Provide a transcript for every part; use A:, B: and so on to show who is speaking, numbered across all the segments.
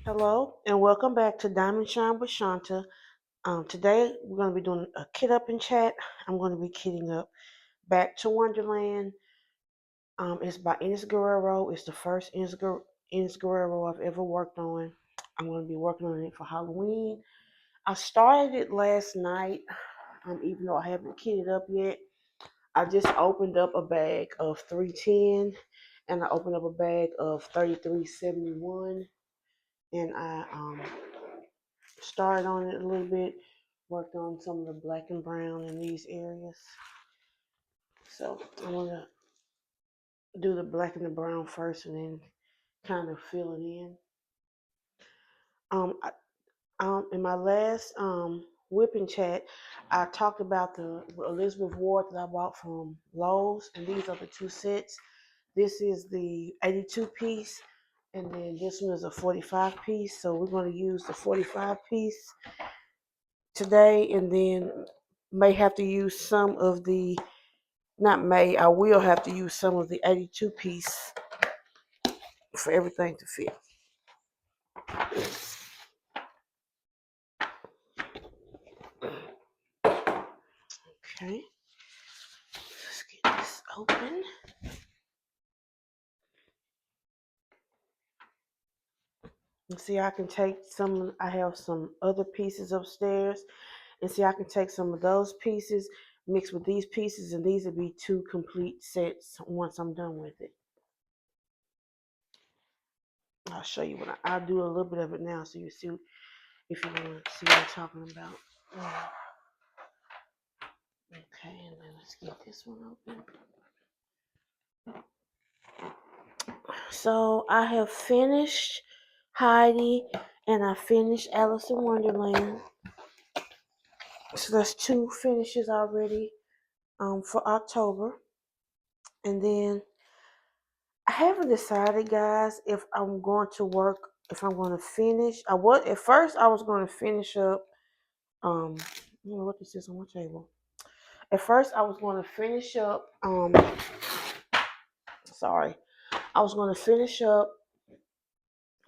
A: Hello and welcome back to Diamond Shine with Shanta. Today we're going to be doing a kit up and chat. I'm going to be kitting up Back to Wonderland. It's by Enes Guerrero. It's the first Enes Guerrero I've ever worked on. I'm going to be working on it for Halloween. I started it last night, even though I haven't kitted up yet. I just opened up a bag of 310 and I opened up a bag of 3371 and I started on it a little bit, worked on some of the black and brown in these areas. So I'm gonna do the black and the brown first and then kind of fill it in. In my last whipping chat, I talked about the Elizabeth Ward that I bought from Lowe's, and these are the two sets. This is the 82 piece, and then this one is a 45 piece. So we're going to use the 45 piece today, and then may have to use some of the, not may, I will have to use some of the 82 piece for everything to fit. Okay, let's get this open. And see, I can take some, I have some other pieces upstairs, and see, I can take some of those pieces, mix with these pieces, and these would be two complete sets once I'm done with it. I'll show you what I'll do a little bit of it now so you see if you want to see what I'm talking about. Okay, and then let's get this one open. So I have finished Heidi and I finished Alice in Wonderland. So that's two finishes already for October. And then I haven't decided, guys, if I'm going to work, if I'm going to finish. At first I was going to finish up. What this is on my table. At first I was going to finish up. I was going to finish up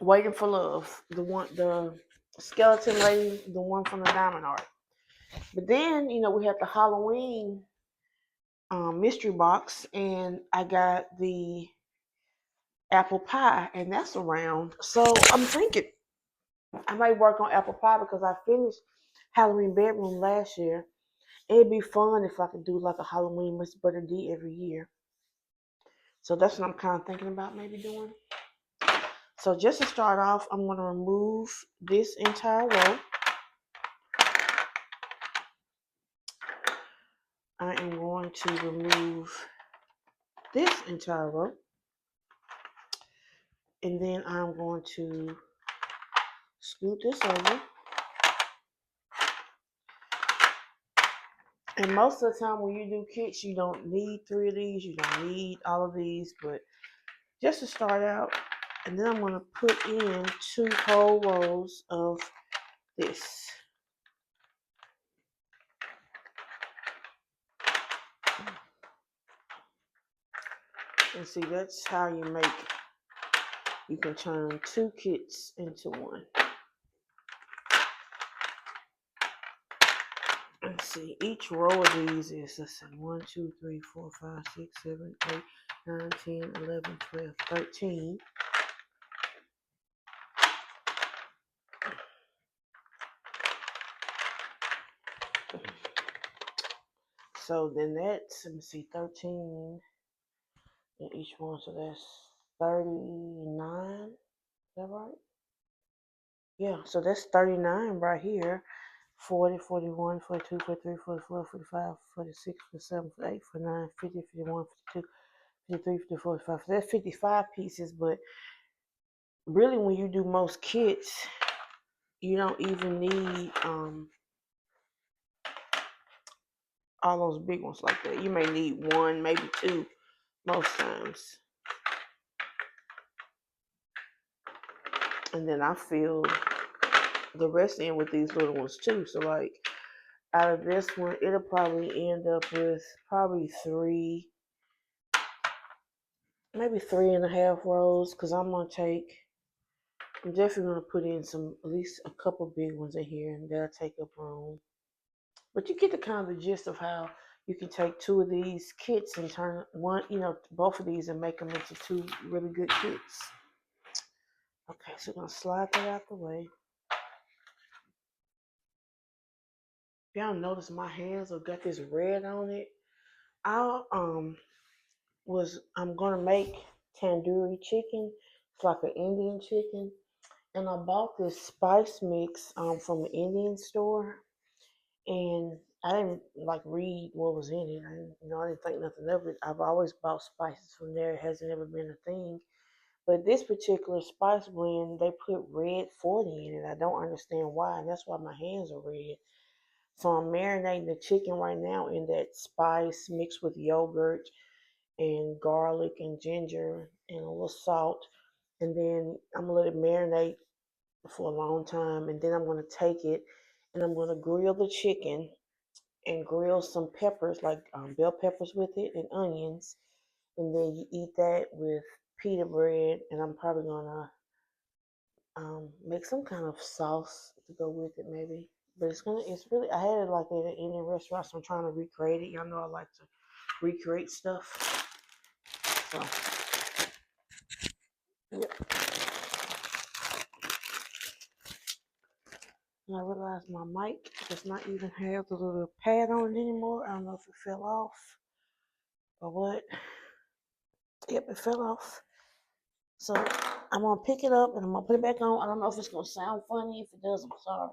A: Waiting for Love, the skeleton lady, the one from the Diamond Art. But then, we had the Halloween mystery box, and I got the apple pie, and that's around. So I'm thinking I might work on apple pie because I finished Halloween bedroom last year. It'd be fun if I could do like a Halloween Miss Butter D every year. So that's what I'm kind of thinking about maybe doing. So just to start off, I'm going to remove this entire row. I am going to remove this entire row. And then I'm going to scoot this over. And most of the time when you do kits, you don't need 3 of these. You don't need all of these. But just to start out, and then I'm going to put in 2 whole rows of this. And see, that's how you can turn 2 kits into one. Let's see, each row of these is, let's see, 1, 2, 3, 4, 5, 6, 7, 8, 9, 10, 11, 12, 13. So then that's, let me see, 13 in each one, so that's 39. Is that right? Yeah, so that's 39 right here. 40, 41, 42, 43, 44, 45, 46, 47, 48, 49, 50, 51, 52, 53, 54, 55. So that's 55 pieces, but really when you do most kits, you don't even need all those big ones like that. You may need 1, maybe 2 most times. And then I fill the rest in with these little ones too. So like out of this one, it'll probably end up with probably 3, maybe 3.5 rows, because I'm gonna take I'm definitely gonna put in at least a couple big ones in here, and that'll take up room. But you get the kind of the gist of how you can take two of these kits and turn one, both of these and make them into two really good kits. Okay, so we're gonna slide that out the way. If y'all notice my hands have got this red on it, I'm gonna make tandoori chicken. It's like an Indian chicken. And I bought this spice mix from the Indian store, and I didn't like read what was in it. I didn't think nothing of it. I've always bought spices from there. It hasn't ever been a thing. But this particular spice blend, they put red 40 in it. I don't understand why, and that's why my hands are red. So I'm marinating the chicken right now in that spice mixed with yogurt and garlic and ginger and a little salt. And then I'm gonna let it marinate for a long time, and then I'm going to take it and I'm going to grill the chicken and grill some peppers like bell peppers with it and onions, and then you eat that with pita bread, and I'm probably going to make some kind of sauce to go with it maybe. But it's really, I had it like at an Indian restaurant, so I'm trying to recreate it. Y'all know I like to recreate stuff. So, yep. And I realized my mic does not even have the little pad on it anymore. I don't know if it fell off or what. Yep, it fell off. So I'm gonna pick it up and I'm gonna put it back on. I don't know if it's gonna sound funny. If it does, I'm sorry.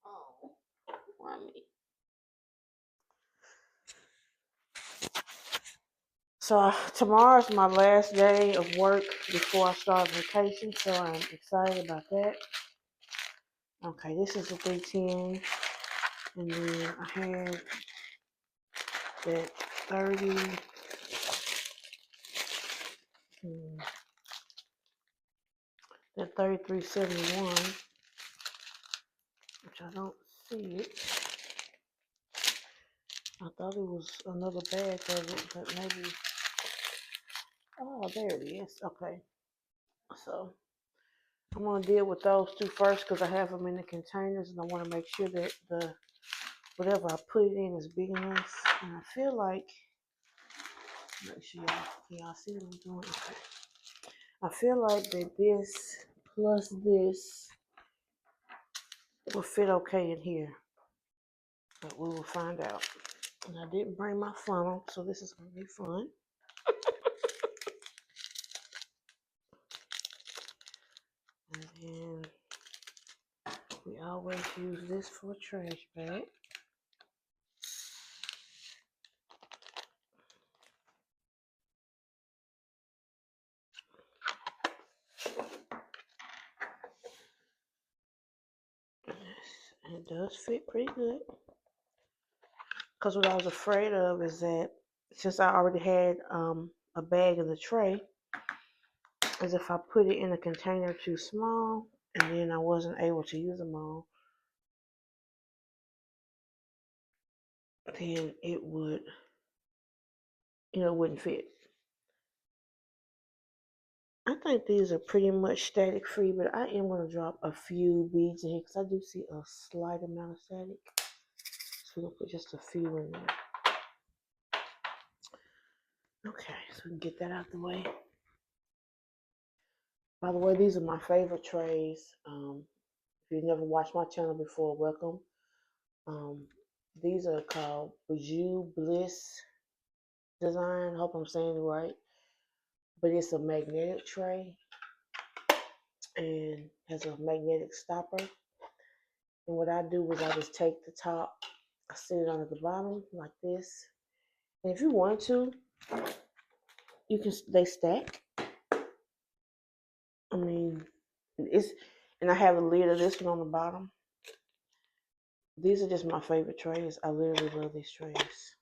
A: Oh, why me? So tomorrow's my last day of work before I start vacation, so I'm excited about that. Okay, this is a 310, and then I have that 30. That 3371, which I don't see it. I thought it was another bag of it, but maybe. Oh, there it is. Okay. So I'm going to deal with those two first because I have them in the containers, and I want to make sure that whatever I put it in is big enough. And I feel like, make sure y'all see what I'm doing. Okay. I feel like that this plus this will fit okay in here, but we will find out. And I didn't bring my funnel, so this is going to be fun. And then we always use this for a trash bag. And it does fit pretty good. Because what I was afraid of is that since I already had a bag in the tray, is if I put it in a container too small and then I wasn't able to use them all, then it would, wouldn't fit. I think these are pretty much static free, but I am going to drop a few beads in here because I do see a slight amount of static. So we're going to put just a few in there. Okay, so we can get that out the way. By the way, these are my favorite trays. If you've never watched my channel before, welcome. These are called Bijou Bliss Design. Hope I'm saying it right. But it's a magnetic tray and has a magnetic stopper. And what I do is I just take the top, I sit it on the bottom like this. And if you want to, they stack. I mean, and I have a lid of this one on the bottom. These are just my favorite trays. I literally love these trays.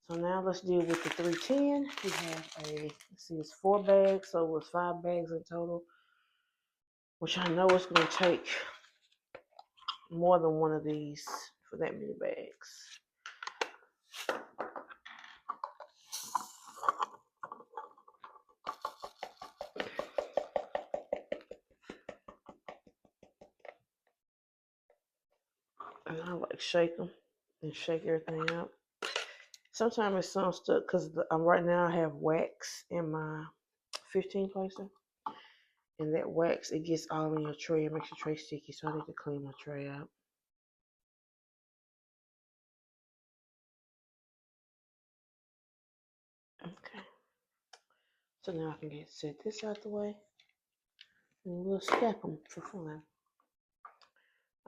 A: So now let's deal with the 310. We have it's 4 bags, so it was 5 bags in total, which I know it's going to take more than one of these for that many bags. And I like shake them and shake everything out. Sometimes it's some stuck because right now I have wax in my 15 placer, and that wax it gets all in your tray. It makes your tray sticky, so I need to clean my tray out. Okay, so now I can set this out the way, and we'll stack them for fun.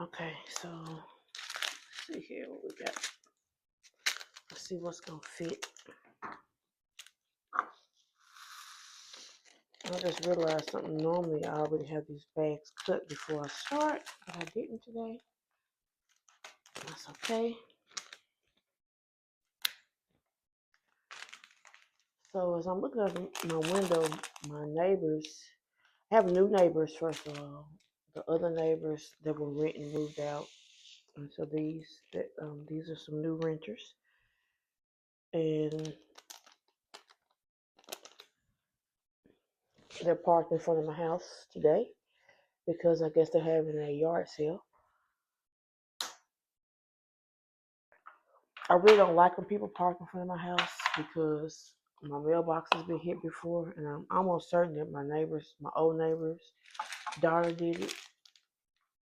A: Okay, so let's see here what we got. Let's see what's gonna fit. I just realized something. Normally, I already have these bags cut before I start, but I didn't today. That's okay. So as I'm looking out my window, my neighbors, I have new neighbors first of all. The other neighbors that were renting moved out, and so these are some new renters, and they're parked in front of my house today because I guess they're having a yard sale. I really don't like when people park in front of my house because my mailbox has been hit before, and I'm almost certain that my old neighbor's daughter did it,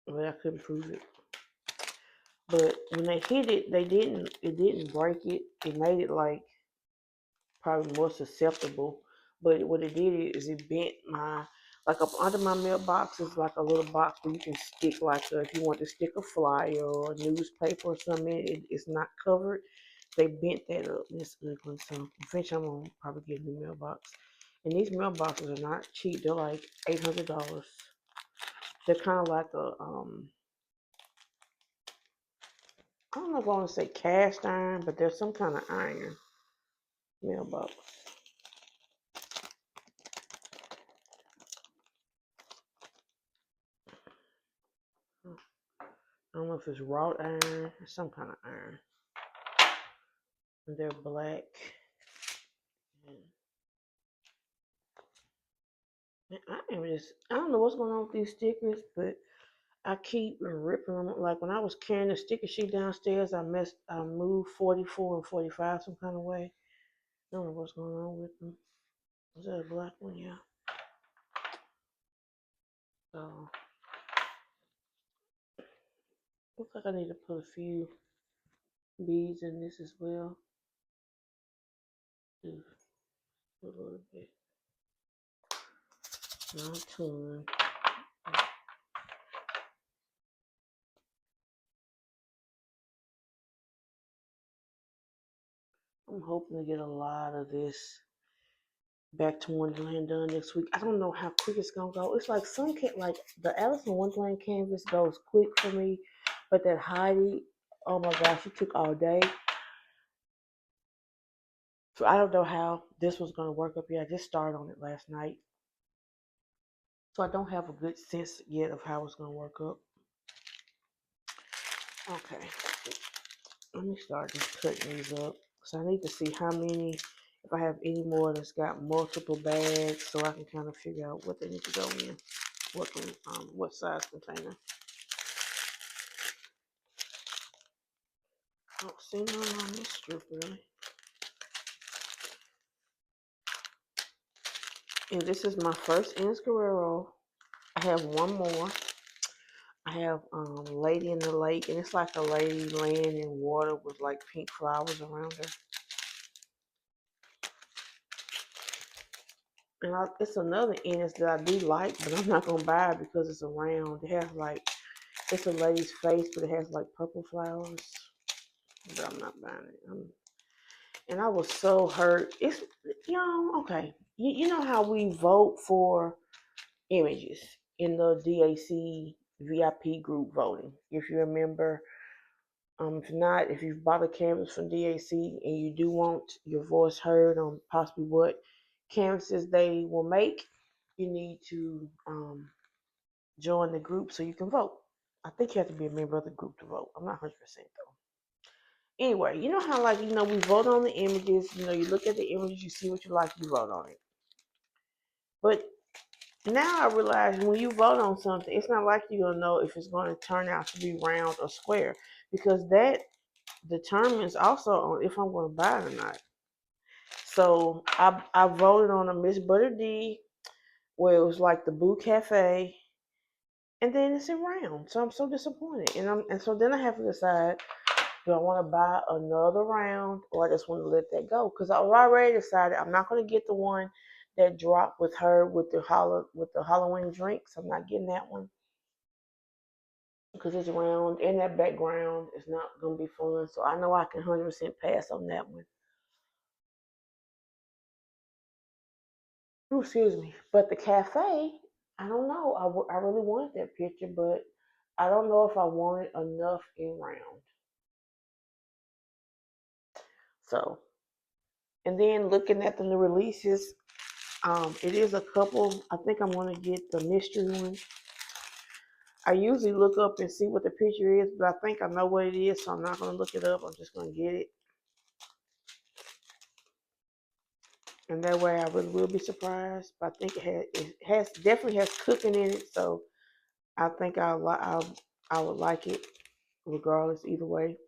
A: but I couldn't prove it. But when they hit it, it didn't break it. It made it like probably more susceptible. But what it did is it bent like up under my mailbox is like a little box where you can stick if you want to stick a flyer or a newspaper or something. It's not covered. They bent that up. It's ugly. So eventually I'm gonna probably get a new mailbox. And these mailboxes are not cheap. They're like $800. They're kind of like I don't know if I want to say cast iron, but there's some kind of iron mailbox. I don't know if it's wrought iron or some kind of iron. And they're black. And I don't know what's going on with these stickers, but I keep ripping them. Like when I was carrying the sticker sheet downstairs, I moved 44 and 45 some kind of way. I don't know what's going on with them. Is that a black one? Yeah. So looks like I need to put a few beads in this as well. Just a little bit. Not a ton. I'm hoping to get a lot of this back to Wonderland done next week. I don't know how quick it's gonna go. It's like like the Alice in Wonderland canvas goes quick for me, but that Heidi, oh my gosh, it took all day. So I don't know how this was gonna work up here. I just started on it last night, so I don't have a good sense yet of how it's gonna work up. Okay, let me start just cutting these up. So I need to see how many, if I have any more that's got multiple bags, so I can kind of figure out what they need to go in, what size container. I don't see none on this strip really. And this is my first Ines Guerrero. I have one more. I have Lady in the Lake, and it's like a lady laying in water with like pink flowers around her. And it's another Ines that I do like, but I'm not gonna buy it because it's a round. It has like it's a lady's face, but it has like purple flowers. But I'm not buying it. And I was so hurt. It's okay. You know how we vote for images in the DAC VIP group voting. If you remember, if not, if you've bought a canvas from DAC and you do want your voice heard on possibly what canvases they will make, you need to join the group so you can vote. I think you have to be a member of the group to vote. I'm not 100% though. Anyway, you know how we vote on the images. You look at the images, you see what you like, you vote on it. But Now I realize when you vote on something, it's not like you're gonna know if it's going to turn out to be round or square, because that determines also on if I'm going to buy it or not. So I voted on a Miss Butter D where it was like the Boo Cafe, and then it's in round. So I'm so disappointed, and so then I have to decide, do I want to buy another round or I just want to let that go? Because I've already decided I'm not going to get the one that dropped with her with the Halloween drinks. I'm not getting that one because it's round and that background is not going to be fun. So I know I can 100% pass on that one. Oh, excuse me. But the cafe, I don't know. I really wanted that picture, but I don't know if I wanted enough in round. So, and then looking at the new releases, it is a couple. I think I'm gonna get the mystery one. I usually look up and see what the picture is, but I think I know what it is, so I'm not gonna look it up. I'm just gonna get it, and that way I really will be surprised. But I think it has definitely has cooking in it, so I think I would like it regardless either way.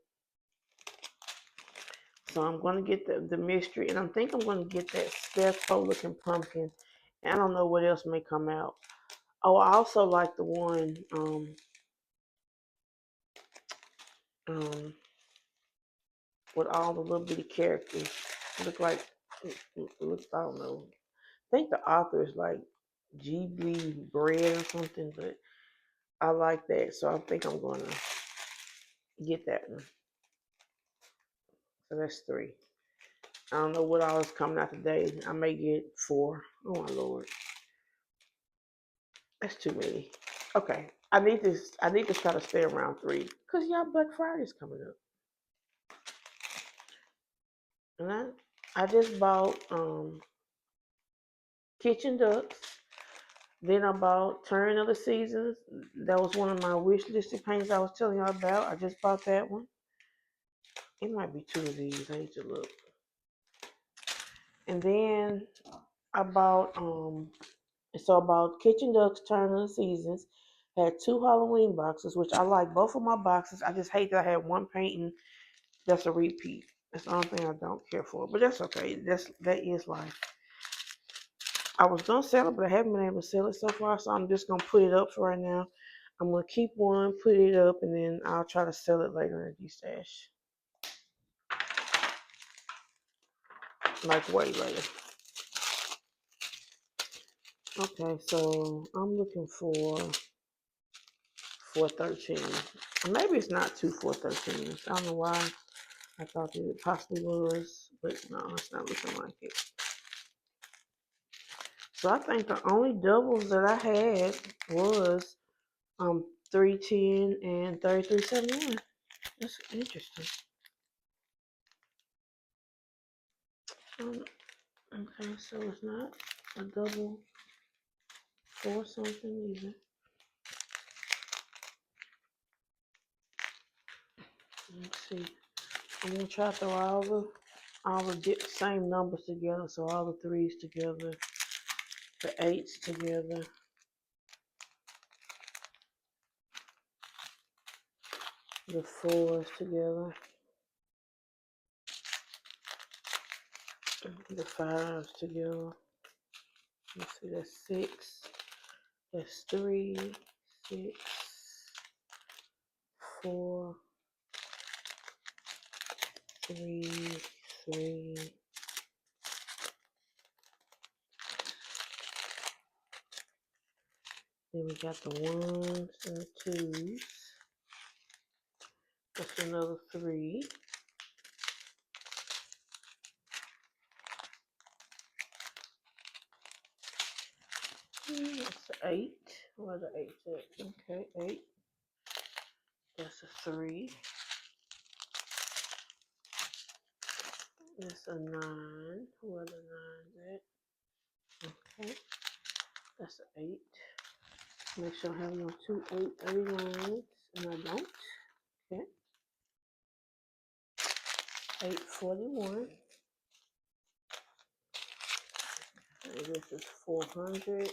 A: So I'm gonna get the mystery, and I think I'm gonna get that scarecrow looking pumpkin. And I don't know what else may come out. Oh, I also like the one um, with all the little bitty characters. Look like looks I don't know. I think the author is like Ghibli Bread or something, but I like that, so I think I'm gonna get that one. So that's three. I don't know what all is coming out today. I may get four. Oh my lord, that's too many. Okay, I need to try to stay around three, cause y'all Black Friday's coming up, and I just bought kitchen ducks. Then I bought Turn of the Seasons. That was one of my wish listed paintings I was telling y'all about. I just bought that one. It might be two of these. I need to look. And then I bought I bought Kitchen Ducks Turn of the Seasons. Had two Halloween boxes, which I like both of my boxes. I just hate that I had one painting that's a repeat. That's the only thing I don't care for. But that's okay. That is life. I was gonna sell it, but I haven't been able to sell it so far, so I'm just gonna put it up for right now. I'm gonna keep one, put it up, and then I'll try to sell it later in the stash. Like way later. Okay, so I'm looking for 413. Maybe it's not two 413s. I don't know why I thought that it possibly was, but no, it's not looking like it. So I think the only doubles that I had was 310 and 3371. That's interesting. Um, okay, so it's not a double for something either. Let's see. I'm gonna try to throw all the same numbers together, so all the threes together, the eights together, the fours together, the fives together. Let's see, that's six. That's three, six, four, three, three. Then we got the ones and the twos. That's another three. That's an eight. Where's the eight at? Okay, eight. That's a three. That's a nine. Where the nine's at? Okay. That's an eight. Make sure I have no 2839s, and I don't. Okay. 841. And this is 400.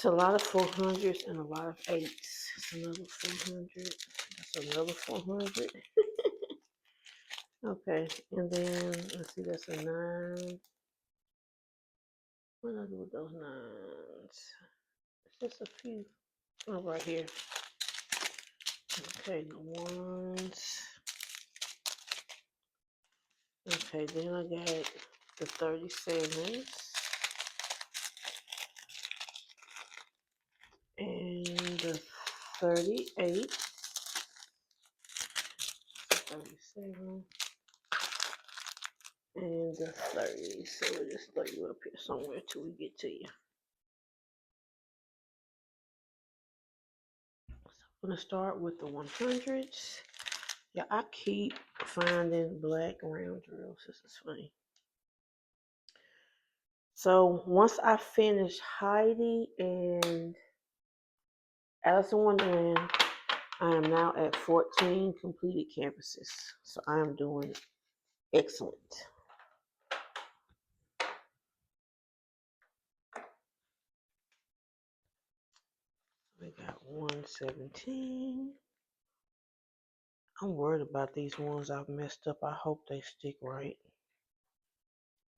A: It's a lot of 400s and a lot of 8s. It's another 400. That's another 400. Okay, and then let's see, that's a 9. What do I do with those 9s? It's just a few. Oh, right here. Okay, the 1s. Okay, then I got the 37s. And the 38. 37. And the 30. So we'll just throw you up here somewhere till we get to you. So I'm going to start with the 100s. Yeah, I keep finding black round drills. This is funny. So once I finish Heidi and Alice in Wonderland, I am now at 14 completed canvases. So I am doing excellent. We got 117. I'm worried about these ones I've messed up. I hope they stick right.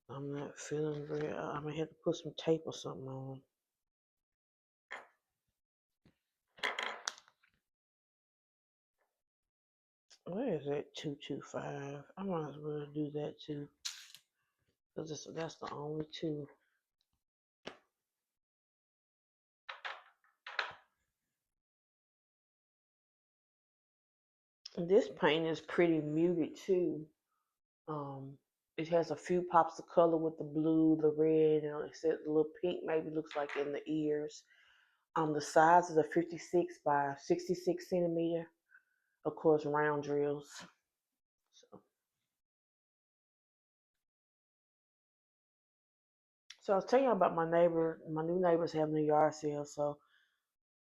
A: I'm not feeling very. I may have to put some tape or something on. Where is that 225? I might as well do that too, because that's the only 2. And this paint is pretty muted too. It has a few pops of color with the blue, the red, and it says a little pink maybe looks like in the ears. The size is a 56 by 66 centimeter. Of course, round drills. So I was telling you about my neighbor. My new neighbor's having a yard sale. So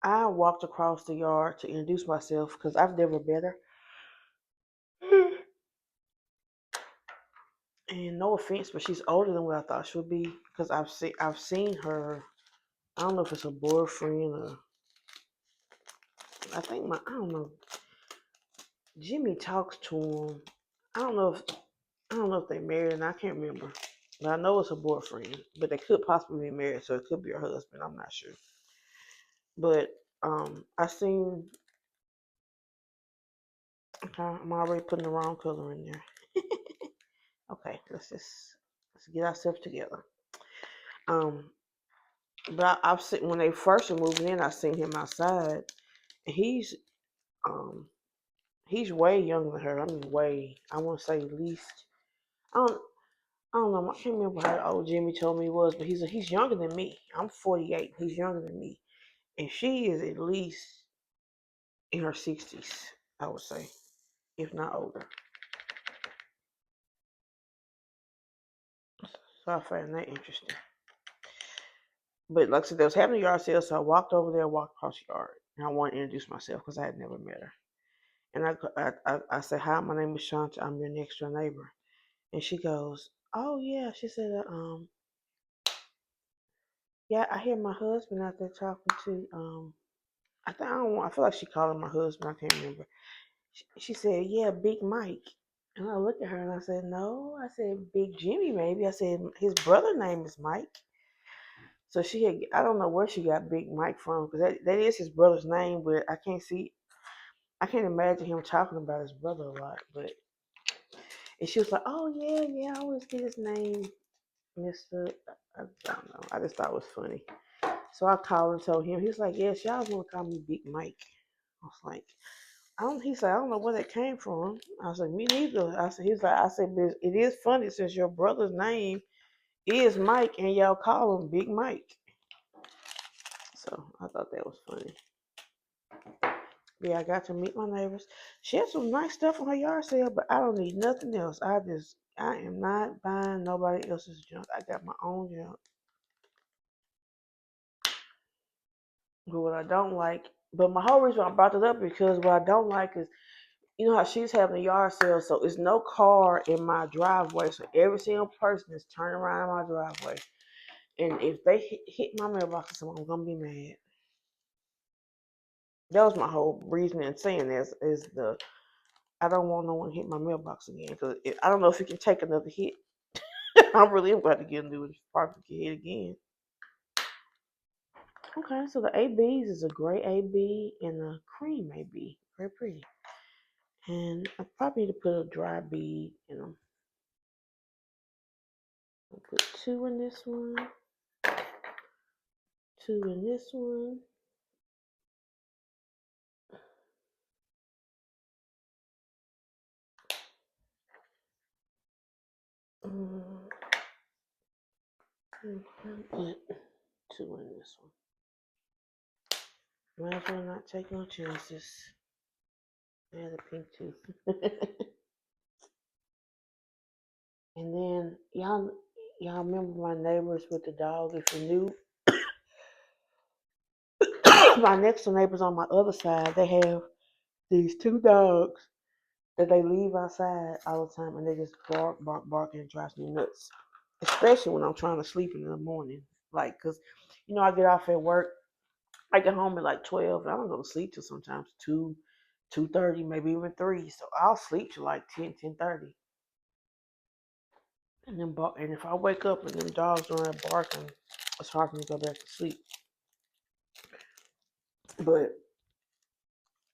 A: I walked across the yard to introduce myself because I've never met her. And no offense, but she's older than what I thought she would be because I've seen her. I don't know if it's a boyfriend or I don't know. Jimmy talks to him. I don't know if they married, and I can't remember. But I know it's a boyfriend. But they could possibly be married, so it could be her husband. I'm not sure. But I seen. Okay, I'm already putting the wrong color in there. Okay, let's get ourselves together. Um, but I've seen when they first were moving in, I seen him outside, and um he's way younger than her. I mean, way. I want to say at least. I don't. I don't know. I can't remember how old Jimmy told me he was, but he's younger than me. I'm 48. He's younger than me, and she is at least in her 60s. I would say, if not older. So I find that interesting. But like I said, they was having a yard sale, so I walked over there, walked across the yard, and I wanted to introduce myself because I had never met her. And I said, "Hi, my name is Shanta. I'm your next door neighbor." And she goes, "Oh yeah." She said, yeah, I hear my husband out there talking to I feel like she called him my husband. I can't remember. She said, "Yeah, Big Mike." And I looked at her and I said, "No." I said, "Big Jimmy, maybe." I said, "His brother name is Mike." So I don't know where she got Big Mike from because that is his brother's name, but I can't imagine him talking about his brother a lot. But and she was like, "Oh yeah, yeah, I always get his name, Mister." I don't know. I just thought it was funny. So I called and told him. He was like, "Yes, y'all want to call me Big Mike." I was like, "I don't." He said, "I don't know where that came from." I said, "Me neither." I said, I said, "But it is funny since your brother's name is Mike and y'all call him Big Mike." So I thought that was funny. Yeah, I got to meet my neighbors. She had some nice stuff on her yard sale, but I don't need nothing else. I am not buying nobody else's junk. I got my own junk. But what I don't like, but my whole reason I brought it up because what I don't like is, you know how she's having a yard sale, so it's no car in my driveway. So every single person is turning around in my driveway. And if they hit my mailbox, I'm gonna be mad. That was my whole reason in saying this is the I don't want no one to hit my mailbox again because I don't know if it can take another hit. I'm really about to get into it. Probably can hit again. Okay, so the ABs is a gray AB and a cream AB. Very pretty. And I probably need to put a dry bead in them. I'll put 2 in this one, 2 in this one. Put 2 in this one. Might as well not take no chances. I had a pink tooth. And then y'all remember my neighbors with the dog? If you knew, my next door neighbors on my other side, they have these 2 dogs that they leave outside all the time, and they just bark, bark, bark, and it drives me nuts. Especially when I'm trying to sleep in the morning, like, cause I get off at work, I get home at like 12, and I don't go to sleep till sometimes 2, 2:30, maybe even 3. So I'll sleep till like 10, 10:30. And then bark, and if I wake up and them dogs don't have barking, it's hard for me to go back to sleep. But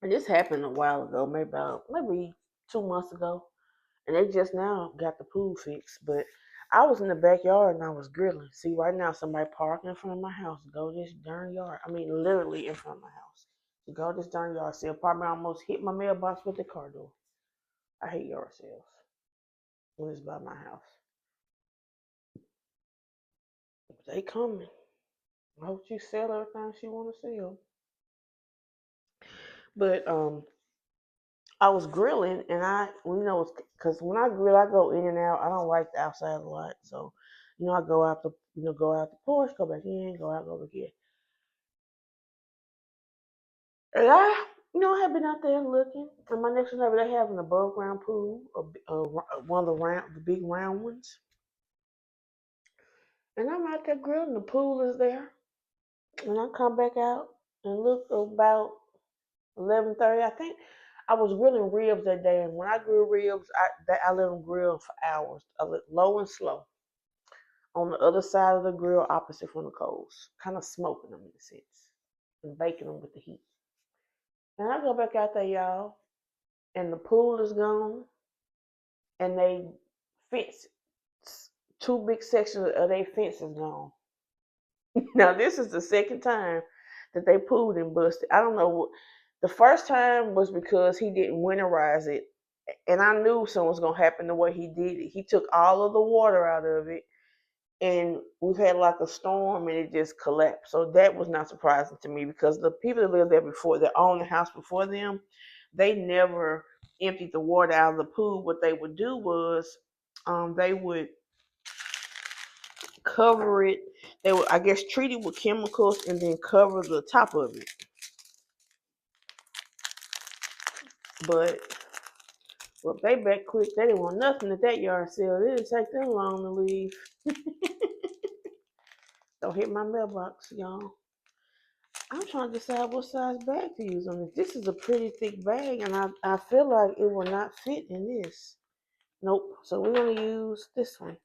A: this happened a while ago, maybe 2 months ago, and they just now got the pool fixed. But I was in the backyard and I was grilling. See, right now somebody parked in front of my house. Go this darn yard. I mean, literally in front of my house. Go this darn yard. See, apartment almost hit my mailbox with the car door. I hate yard sales when it's by my house. But they coming. I hope you sell everything she want to sell. But I was grilling, and because when I grill, I go in and out. I don't like the outside a lot, so I go out the porch, go back in, go out, go back in. And I have been out there looking. And my next neighbor, they have an above ground pool, one of the big round ones. And I'm out there grilling. The pool is there, and I come back out and look about 11:30. I think I was grilling ribs that day, and when I grill ribs, I let them grill for hours. I let low and slow on the other side of the grill, opposite from the coals, kind of smoking them in a sense, and baking them with the heat. And I go back out there, y'all, and the pool is gone, and they fence 2 big sections of their fence is gone. Now this is the second time that they pulled and busted. I don't know what. The first time was because he didn't winterize it, and I knew something was gonna happen the way he did it. He took all of the water out of it, and we had like a storm, and it just collapsed. So that was not surprising to me because the people that lived there before, that owned the house before them, they never emptied the water out of the pool. What they would do was, they would cover it. They would, I guess, treat it with chemicals and then cover the top of it. But they back quick. They didn't want nothing at that yard sale. It didn't take them long to leave. Don't hit my mailbox, y'all. I'm trying to decide what size bag to use on this. This is a pretty thick bag, and I feel like it will not fit in this. Nope. So we're gonna use this one.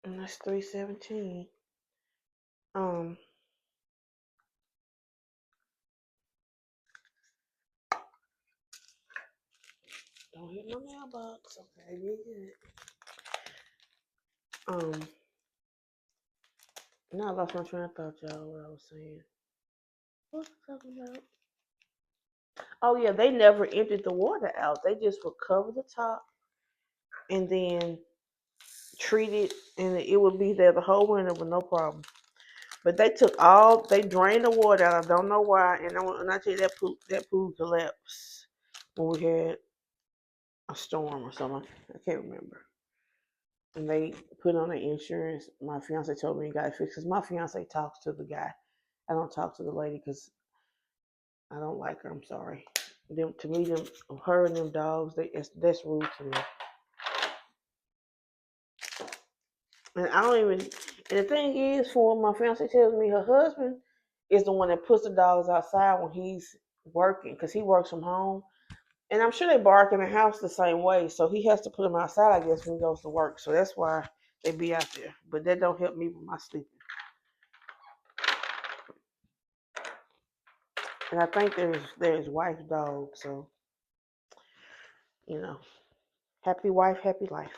A: And that's 317. Um, don't hit my mailbox. Okay, good. Now I lost my train of thought, y'all. What I was saying. What was I talking about? Oh yeah, they never emptied the water out. They just would cover the top and then treat it, and it would be there the whole winter with no problem. But they drained the water out. I don't know why. And when I tell you that pool collapsed when we had a storm or something. I can't remember. And they put on the insurance. My fiance told me he got it fixed because my fiance talks to the guy. I don't talk to the lady because I don't like her. I'm sorry. To me, her and them dogs, that's rude to me. And I don't even. And the thing is, for what my fiance tells me, her husband is the one that puts the dogs outside when he's working, because he works from home. And I'm sure they bark in the house the same way, so he has to put them outside, I guess, when he goes to work. So that's why they be out there. But that don't help me with my sleeping. And I think there's wife's dog, so you know, happy wife, happy life.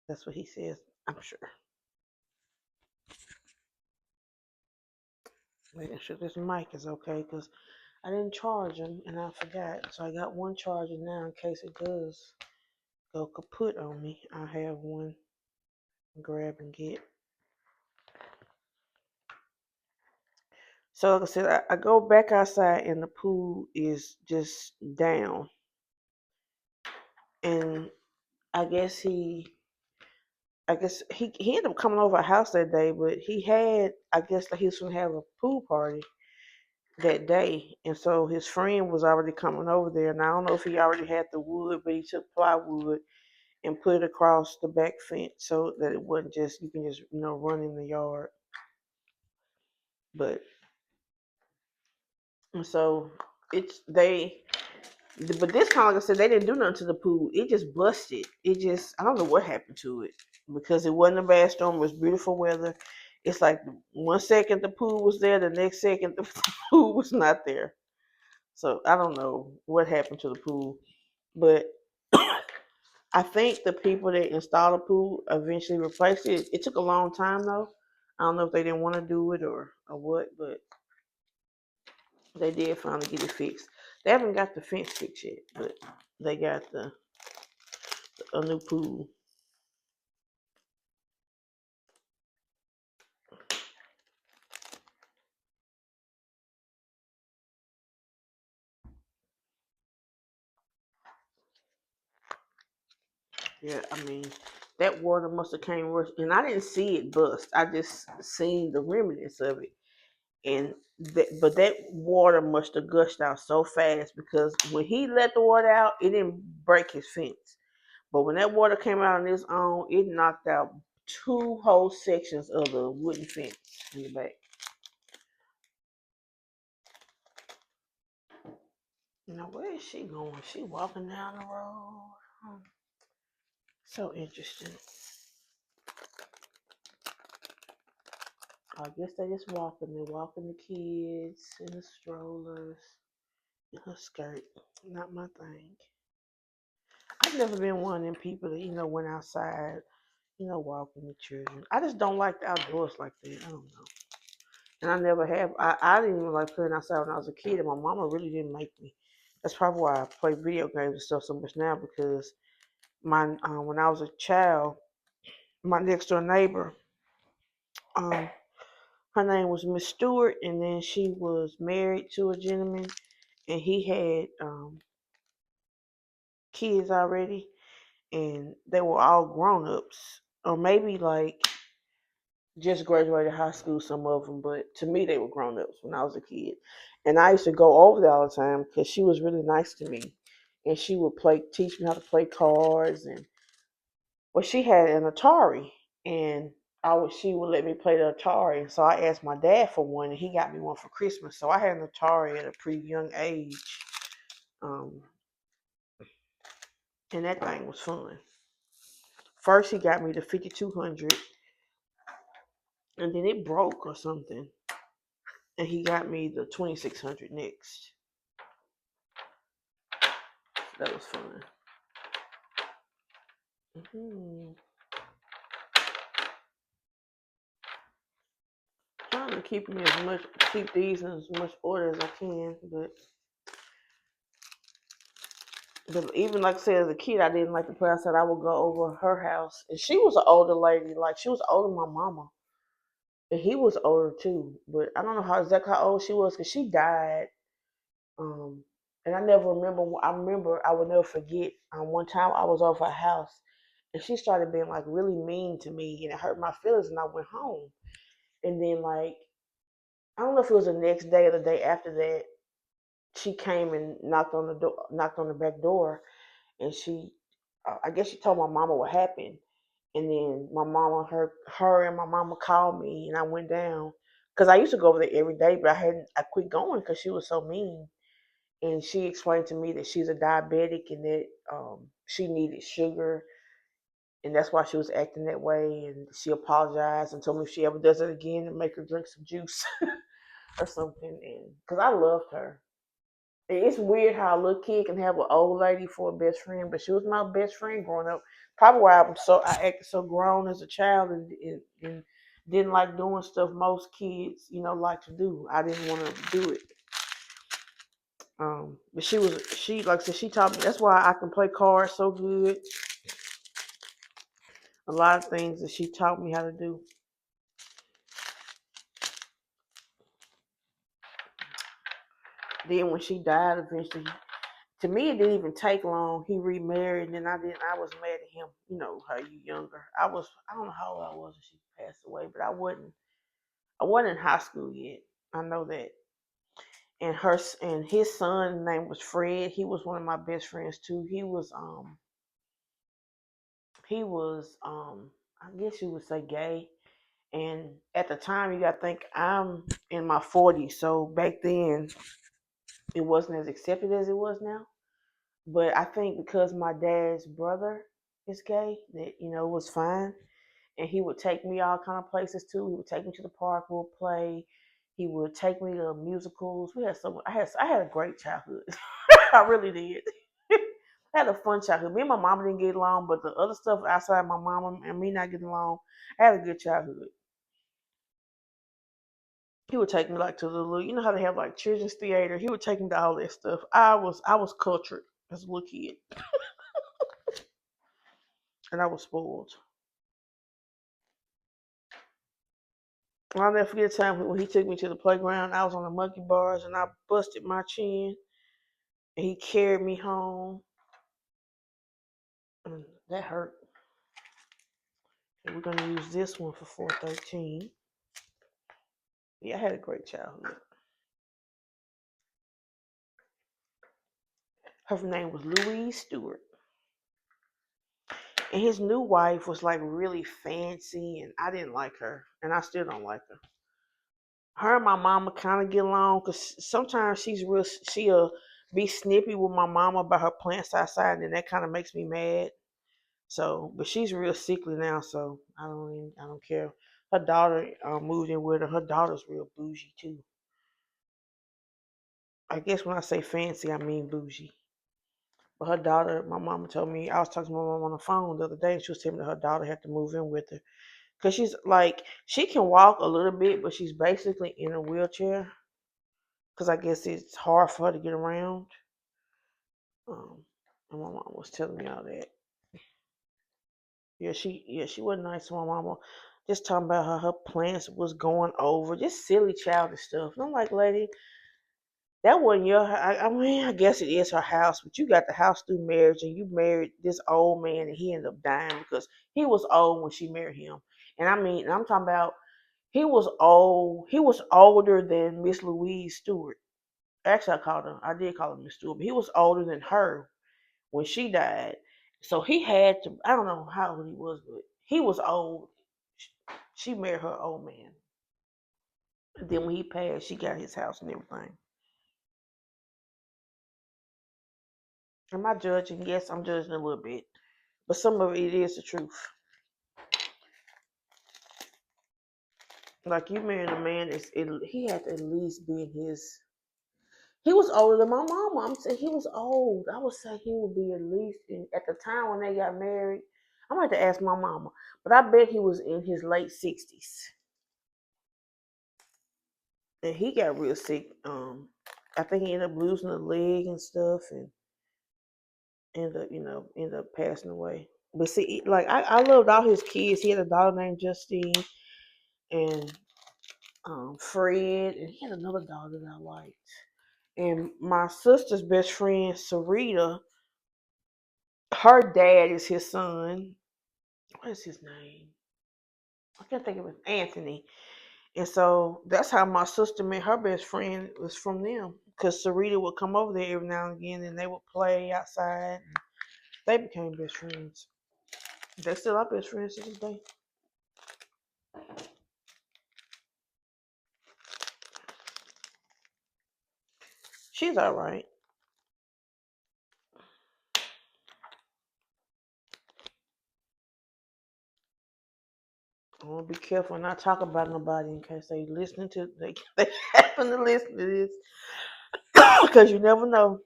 A: That's what he says. I'm sure. Making sure this mic is okay, because I didn't charge him and I forgot. So I got one charger now in case it does go kaput on me. I have one grab and get. So like I said, I go back outside and the pool is just down. And I guess he ended up coming over our house that day, but he had, I guess, like he was gonna have a pool party that day, and so his friend was already coming over there. And I don't know if he already had the wood, but he took plywood and put it across the back fence so that it wasn't just, you can just run in the yard. But and so it's they but this time, like I said, they didn't do nothing to the pool. It just busted. It just, I don't know what happened to it, because it wasn't a bad storm. It was beautiful weather. It's like 1 second the pool was there, the next second the pool was not there. So I don't know what happened to the pool, but I think the people that installed the pool eventually replaced it. It took a long time though. I don't know if they didn't want to do it or what, but they did finally get it fixed. They haven't got the fence fixed yet, but they got a new pool. Yeah, I mean, that water must have came worse, and I didn't see it bust. I just seen the remnants of it, and but that water must have gushed out so fast, because when he let the water out, it didn't break his fence. But when that water came out on its own, it knocked out two whole sections of the wooden fence in the back. Now, where is she going? She walking down the road. So interesting. I guess they just walking. They're walking the kids in the strollers in her skirt. Not my thing. I've never been one of them people that went outside, walking the children. I just don't like the outdoors like that. I don't know. And I never have. I didn't even like playing outside when I was a kid, and my mama really didn't make me. That's probably why I play video games and stuff so much now, because when I was a child, my next door neighbor, um, her name was Miss Stewart, and then she was married to a gentleman, and he had kids already, and they were all grown ups, or maybe like just graduated high school, some of them, but to me they were grown ups when I was a kid. And I used to go over there all the time because she was really nice to me, and she would teach me how to play cards, and well, she had an Atari, and she would let me play the Atari. So I asked my dad for one, and he got me one for Christmas. So I had an Atari at a pretty young age, um, and that thing was fun. First, he got me the 5200, and then it broke or something, and he got me the 2600 next. That was fun. Hmm. Trying to keep these in as much order as I can, but even like I said, as a kid, I didn't like to play outside. I would go over her house, and she was an older lady, like she was older than my mama, and he was older too. But I don't know how old she was, because she died. Um, and I never remember. I remember, I would never forget. One time I was over her house, and she started being like really mean to me, and it hurt my feelings. And I went home, and then like I don't know if it was the next day or the day after that, she came and knocked on the door, knocked on the back door, and I guess she told my mama what happened, And then my mama, her and my mama called me, and I went down because I used to go over there every day, but I quit going because she was so mean. And she explained to me that she's a diabetic and that she needed sugar, and that's why she was acting that way. And she apologized and told me if she ever does it again, to make her drink some juice or something. And because I loved her. It's weird how a little kid can have an old lady for a best friend, but she was my best friend growing up. Probably why I acted so grown as a child and didn't like doing stuff most kids, like to do. I didn't want to do it. But she like I said, she taught me. That's why I can play cards so good. A lot of things that she taught me how to do. Then when she died, eventually, to me it didn't even take long. He remarried, and then I was mad at him. How you younger. I don't know how old I was when she passed away, but I wasn't in high school yet. I know that. And his son name was Fred. He was one of my best friends too. He was I guess you would say gay. And at the time, you got to think I'm in my 40s, so back then it wasn't as accepted as it was now. But I think because my dad's brother is gay, that it was fine. And he would take me all kind of places too. He would take me to the park. We'll play. He would take me to musicals. We had some. I had a great childhood. I really did. I had a fun childhood. Me and my mama didn't get along, but the other stuff outside my mama and me not getting along, I had a good childhood. He would take me like to the little, how they have like children's theater. He would take me to all that stuff. I was cultured as a little kid, and I was spoiled. I'll never forget the time when he took me to the playground. I was on the monkey bars and I busted my chin, and he carried me home. And that hurt. And we're gonna use this one for 413. Yeah, I had a great childhood. Her name was Louise Stewart, and his new wife was like really fancy, and I didn't like her, and I still don't like her. Her and my mama kind of get along because sometimes she'll be snippy with my mama about her plants outside, and then that kind of makes me mad. So, but she's real sickly now, so I don't care. Her daughter moved in with her. Her daughter's real bougie too. I guess when I say fancy, I mean bougie. But her daughter, my mama told me, I was talking to my mom on the phone the other day, and she was telling me that her daughter had to move in with her because she's like she can walk a little bit, but she's basically in a wheelchair because I guess it's hard for her to get around. Um, and my mom was telling me all that. Yeah, she wasn't nice to my mama. Just talking about how her plants was going over, just silly childish stuff. And I'm like, lady, that wasn't your. I mean, I guess it is her house, but you got the house through marriage, and you married this old man, and he ended up dying because he was old when she married him. And I mean, I'm talking about he was old. He was older than Miss Louise Stewart. Actually, I did call her Miss Stewart, but he was older than her when she died. So he had to, I don't know how old he was, but he was old. She married her old man. And then when he passed, she got his house and everything. Am I judging? Yes, I'm judging a little bit. But some of it is the truth. Like you married a man, he had to at least be in his. He was older than my mama. I'm saying he was old. I would say he would be at least at the time when they got married. I'm going to have to ask my mama, but I bet he was in his late 60s. And he got real sick. I think he ended up losing a leg and stuff, and ended up passing away. But see, like I loved all his kids. He had a daughter named Justine and Fred, and he had another daughter that I liked. And my sister's best friend, Sarita, her dad is his son. What is his name? I can't think of it. Anthony. And so that's how my sister met her best friend was from them. Because Sarita would come over there every now and again and they would play outside. And they became best friends. They still our best friends to this day. She's all right. I want to be careful and not talk about nobody in case they happen to listen to this because you never know.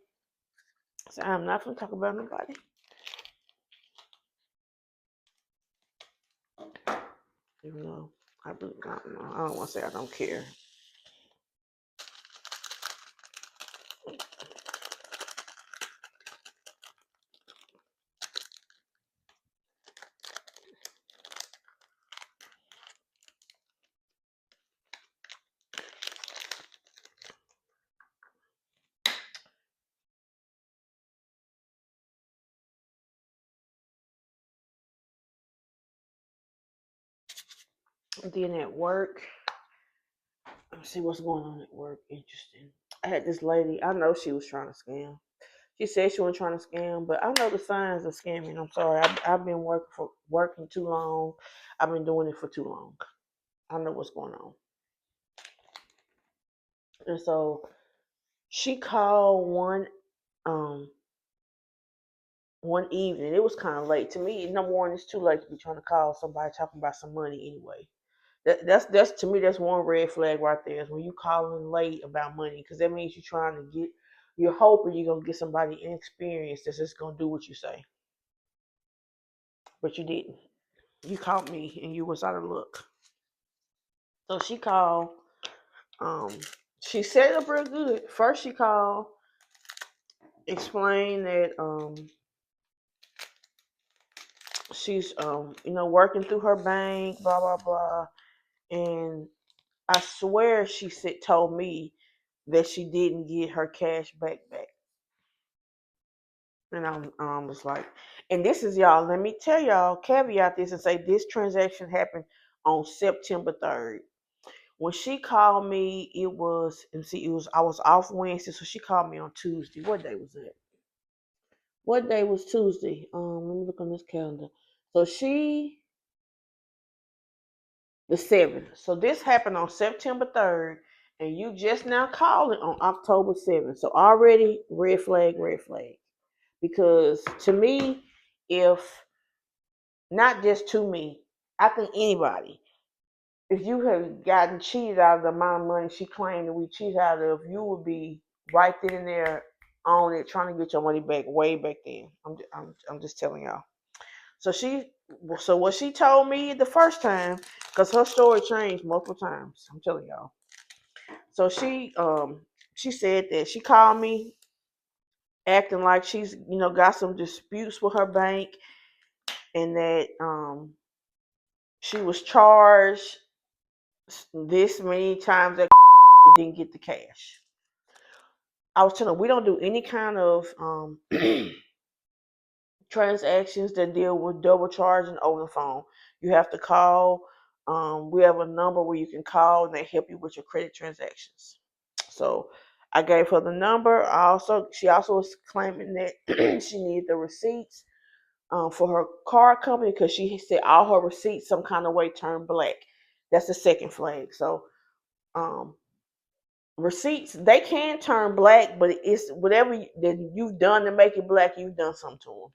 A: So I'm not gonna talk about nobody. Even though I really don't know. I don't want to say I don't care. And then at work, let's see what's going on at work. Interesting. I had this lady. I know she was trying to scam. She said she wasn't trying to scam, but I know the signs of scamming. I'm sorry. I've been working too long. I've been doing it for too long. I know what's going on. And so she called um one evening. It was kind of late to me. Number one, it's too late to be trying to call somebody talking about some money anyway. That's to me that's one red flag right there is when you calling late about money because that means you're trying to get you're hoping you're gonna get somebody inexperienced that's just gonna do what you say, but you didn't. You called me and you was out of luck. So she called. Um, she set it up real good. First she called, explained that she's working through her bank, blah blah blah, and I swear she told me that she didn't get her cash back. And I was like, and this is y'all. Let me tell y'all, caveat this and say this transaction happened on September 3rd. When she called me, I was off Wednesday, so she called me on Tuesday. What day was that? What day was Tuesday? Let me look on this calendar. So the 7th. So this happened on September 3rd, and you just now calling on October 7th. So already red flag, red flag. Because to me, if not just to me, I think anybody, if you have gotten cheated out of the amount of money she claimed that we cheated out of, you would be right then and there on it, trying to get your money back way back then. I'm just telling y'all. So what she told me the first time, because her story changed multiple times. I'm telling y'all. So she said that she called me acting like she's got some disputes with her bank and that she was charged this many times that didn't get the cash. I was telling her we don't do any kind of transactions that deal with double charging over the phone. You have to call. We have a number where you can call and they help you with your credit transactions. So I gave her the number. She also was claiming that she needed the receipts for her car company because she said all her receipts some kind of way turned black. That's the second flag. So um, receipts they can turn black, but it's whatever that you've done to make it black. You've done something to them.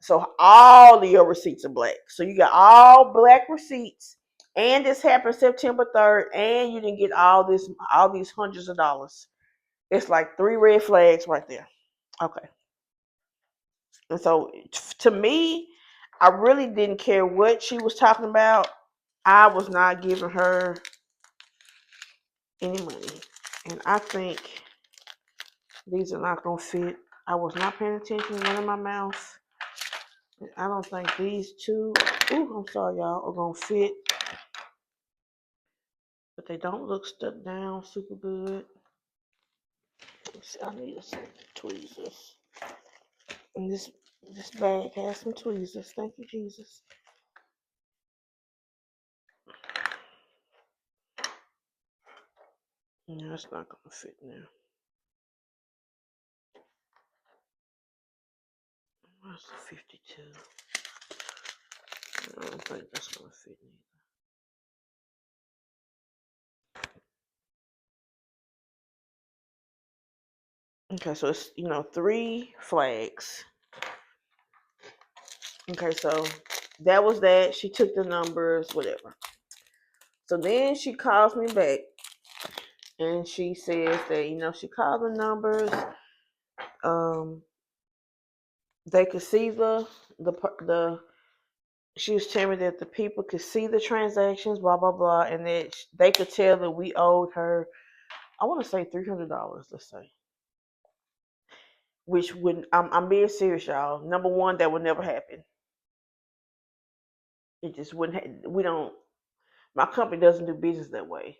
A: So all of your receipts are black. So you got all black receipts, and this happened September 3rd, and you didn't get all these hundreds of dollars. It's like three red flags right there. Okay. And so to me, I really didn't care what she was talking about. I was not giving her any money. And I think these are not going to fit. I was not paying attention to one in my mouth. I don't think these two, I'm sorry, y'all, are going to fit. But they don't look stuck down super good. Let's see, I need some tweezers. And this bag has some tweezers. Thank you, Jesus. No, it's not going to fit now. Where's the 52? I don't think that's gonna fit me. Okay, so it's 3 flags. Okay, so that was that. She took the numbers, whatever. So then she calls me back and she says that she called the numbers. Um, they could see the. She was telling me that the people could see the transactions, blah blah blah, and that they could tell that we owed her. I want to say $300. Let's say, which would I'm being serious, y'all. Number one, that would never happen. It just wouldn't. We don't. My company doesn't do business that way.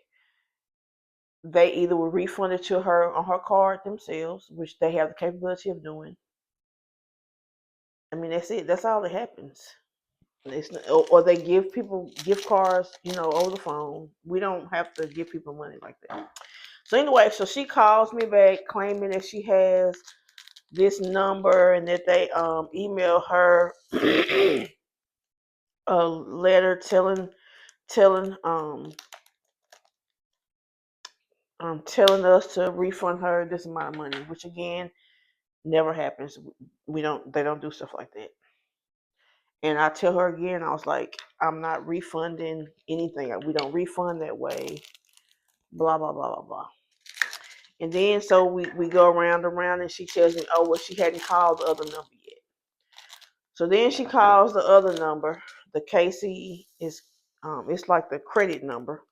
A: They either will refund it to her on her card themselves, which they have the capability of doing. I mean, that's it. That's all that happens. It's not, or they give people gift cards, over the phone. We don't have to give people money like that. So anyway, so she calls me back claiming that she has this number and that they email her a letter telling us to refund her this amount of money, which again never happens. They don't do stuff like that. And I tell her again, I was like, I'm not refunding anything. We don't refund that way. Blah blah blah blah blah. And then so we go around and around, and she tells me, oh well, she hadn't called the other number yet. So then she calls the other number. The KC is it's like the credit number.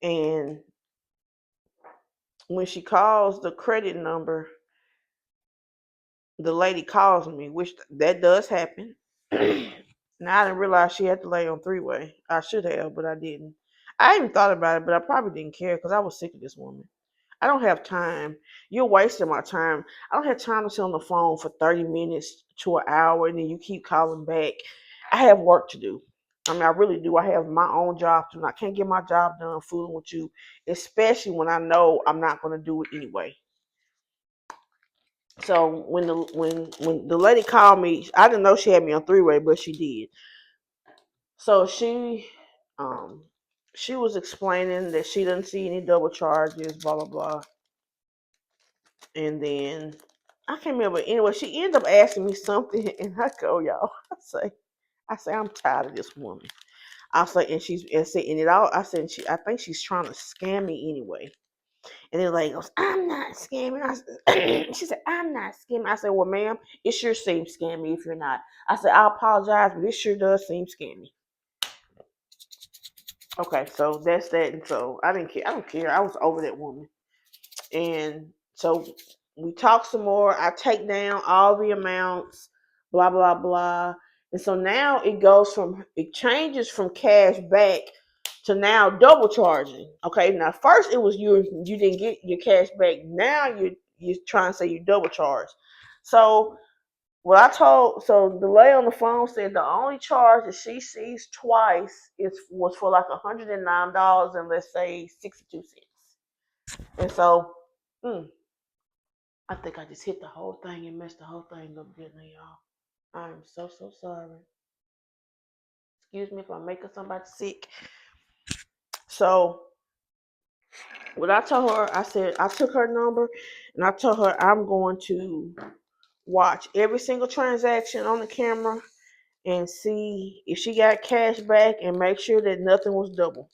A: And when she calls the credit number, the lady calls me, which that does happen. Now I didn't realize she had to lay on 3-way. I should have, but I didn't. I even thought about it, but I probably didn't care because I was sick of this woman. I don't have time. You're wasting my time. I don't have time to sit on the phone for 30 minutes to an hour and then you keep calling back. I have work to do. I mean, I really do. I have my own job to do. I can't get my job done fooling with you, especially when I know I'm not going to do it anyway. So when the lady called me, I didn't know she had me on 3-way, but she did. So she was explaining that she didn't see any double charges, blah blah blah. And then I can't remember. Anyway, she ended up asking me something, and I go, y'all. I say, I'm tired of this woman. I say, and it all. I said, I think she's trying to scam me anyway. And then like goes, I'm not scamming. She said, I'm not scamming. I said, well, ma'am, it sure seems scammy if you're not. I said, I apologize, but it sure does seem scammy. Okay, so that's that. And so I didn't care. I don't care. I was over that woman. And so we talk some more. I take down all the amounts, blah blah blah. And so now it changes from cash back to now double charging. Okay, now first it was you didn't get your cash back. Now you're trying to say you double charge. So so the lady on the phone said the only charge that she sees twice was for like $109 and let's say 62 cents. And so mm, I think I just hit the whole thing and messed the whole thing up, didn't I, y'all? I'm so sorry. Excuse me if I'm making somebody sick. So what I told her, I said I took her number and I told her I'm going to watch every single transaction on the camera and see if she got cash back and make sure that nothing was double.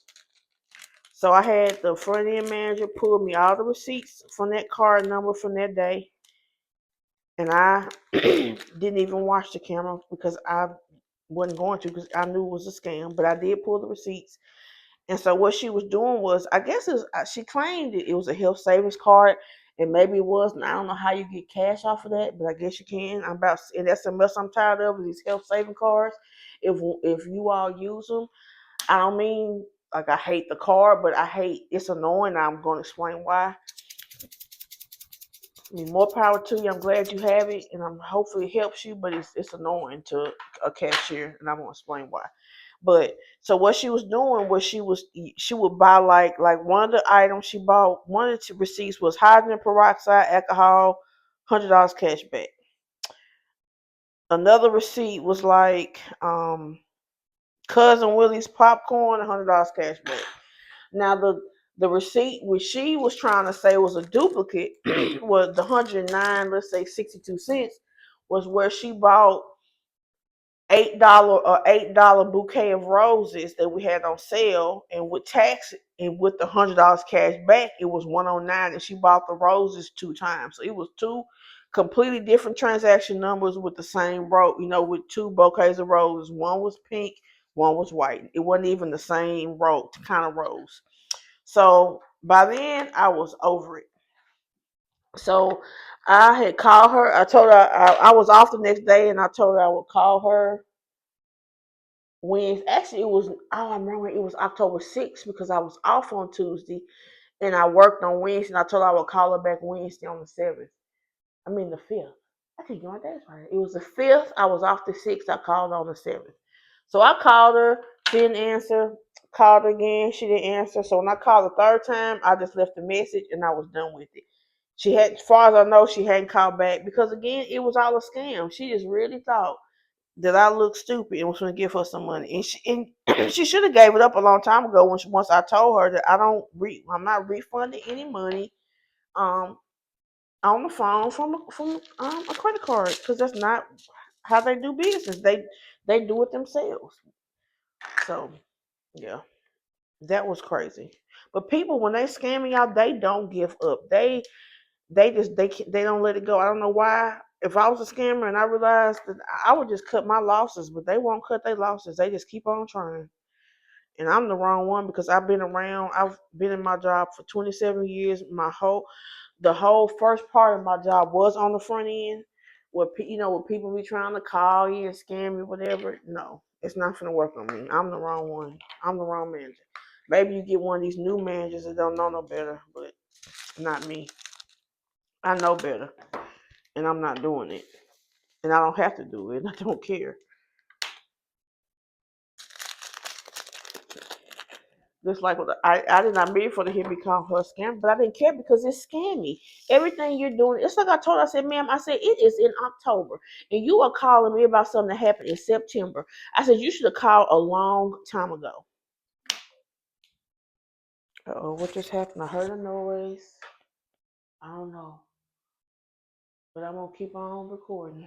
A: So I had the front end manager pull me all the receipts from that card number from that day. And I didn't even watch the camera because I wasn't going to because I knew it was a scam. But I did pull the receipts. And so what she was doing was, I guess she claimed it was a health savings card, and maybe it was. And I don't know how you get cash off of that, but I guess you can. And that's the mess I'm tired of these health saving cards. If you all use them, I don't mean like I hate the card, but it's annoying. I'm going to explain why. I mean, more power to you. I'm glad you have it, and I'm hopefully it helps you. But it's annoying to a cashier, and I'm gonna explain why. But so what she was doing was she would buy like one of the items she bought. One of the receipts was hydrogen peroxide, alcohol, $100 cash back. Another receipt was like Cousin Willie's popcorn, $100 cash back. Now the receipt which she was trying to say was a duplicate was the 109, let's say 62 cents, was where she bought $8 bouquet of roses that we had on sale, and with tax and with the $100 cash back, it was 109, and she bought the roses 2 times. So it was two completely different transaction numbers with the same with two bouquets of roses. One was pink, one was white. It wasn't even the same kind of rose. So by then I was over it. So I had called her. I told her I was off the next day, and I told her I would call her Wednesday. Actually, it was I remember it was October 6th because I was off on Tuesday and I worked on Wednesday. And I told her I would call her back Wednesday on the 7th. I mean the 5th. I can't get my days right. It was the 5th. I was off the 6th. I called on the 7th. So I called her. She didn't answer. Called her again. She didn't answer. So when I called the third time, I just left a message and I was done with it. She had, as far as I know, she hadn't called back because again, it was all a scam. She just really thought that I looked stupid and was going to give her some money, and she should have gave it up a long time ago once I told her that I'm not refunding any money um on the phone from a credit card because that's not how they do business. They do it themselves. So yeah, that was crazy. But people when they scamming y'all, they don't give up. They don't let it go. I don't know why. If I was a scammer and I realized that I would just cut my losses, but they won't cut their losses. They just keep on trying. And I'm the wrong one because I've been around. I've been in my job for 27 years. The whole first part of my job was on the front end, where people be trying to call you and scam you, whatever. No, it's not gonna work on me. I'm the wrong one. I'm the wrong manager. Maybe you get one of these new managers that don't know no better, but not me. I know better, and I'm not doing it. And I don't have to do it. I don't care. Just like I did not mean for to hear me call her a scam, but I didn't care because it's scammy. Everything you're doing, it's like I told her, I said, ma'am, I said, it is in October, and you are calling me about something that happened in September. I said, you should have called a long time ago. Uh-oh, what just happened? I heard a noise. I don't know, but I'm going to keep on recording.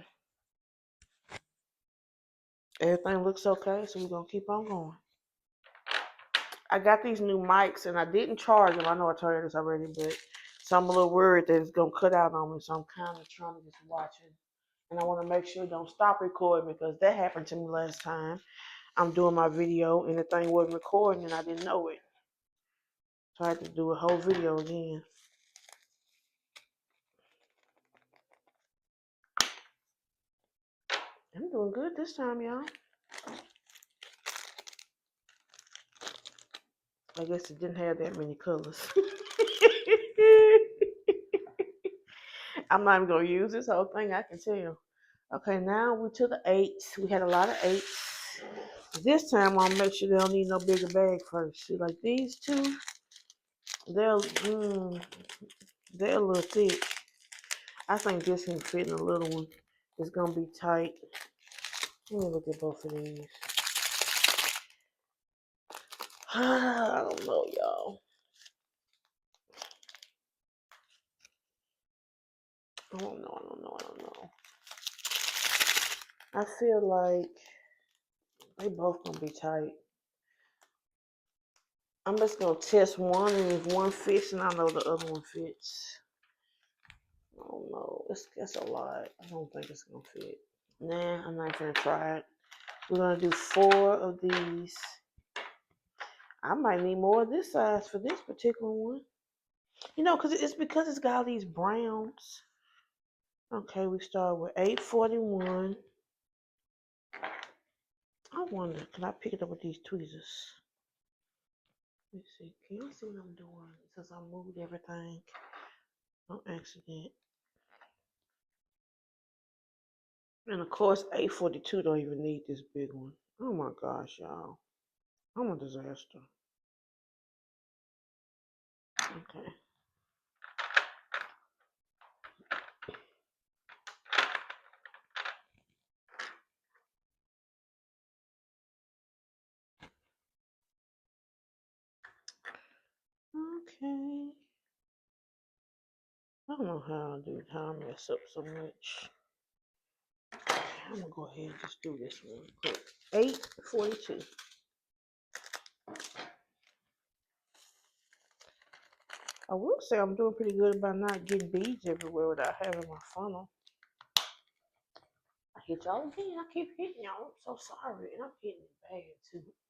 A: Everything looks okay, so we're going to keep on going. I got these new mics and I didn't charge them. I know I told you this already, but so I'm a little worried that it's gonna cut out on me. So I'm kind of trying to just watch it, and I want to make sure it don't stop recording because that happened to me last time. I'm doing my video and the thing wasn't recording and I didn't know it, so I had to do a whole video again. I'm doing good this time, y'all. I guess it didn't have that many colors. I'm not even gonna use this whole thing. I can tell. Okay, now we're to the eights. We had a lot of eights. This time I'll make sure they don't need no bigger bag first. See, like these two, they're they're a little thick. I think this can fit in a little one. It's gonna be tight. Let me look at both of these. I don't know, y'all. I don't know. I feel like they both gonna be tight. I'm just gonna test one, and if one fits, and I know the other one fits. I don't know. It's a lot. I don't think it's gonna fit. Nah, I'm not gonna try it. We're gonna do 4 of these. I might need more of this size for this particular one. Because it's got all these browns. Okay, we start with 841. I wonder, can I pick it up with these tweezers? Let's see. Can you see what I'm doing? Since I moved everything on accident. And of course, 842 don't even need this big one. Oh my gosh, y'all. I'm a disaster. Okay. I don't know how I mess up so much. I'm gonna go ahead and just do this one quick. 842. I will say I'm doing pretty good about not getting beads everywhere without having my funnel. I hit y'all again. I keep hitting y'all. I'm so sorry. And I'm hitting it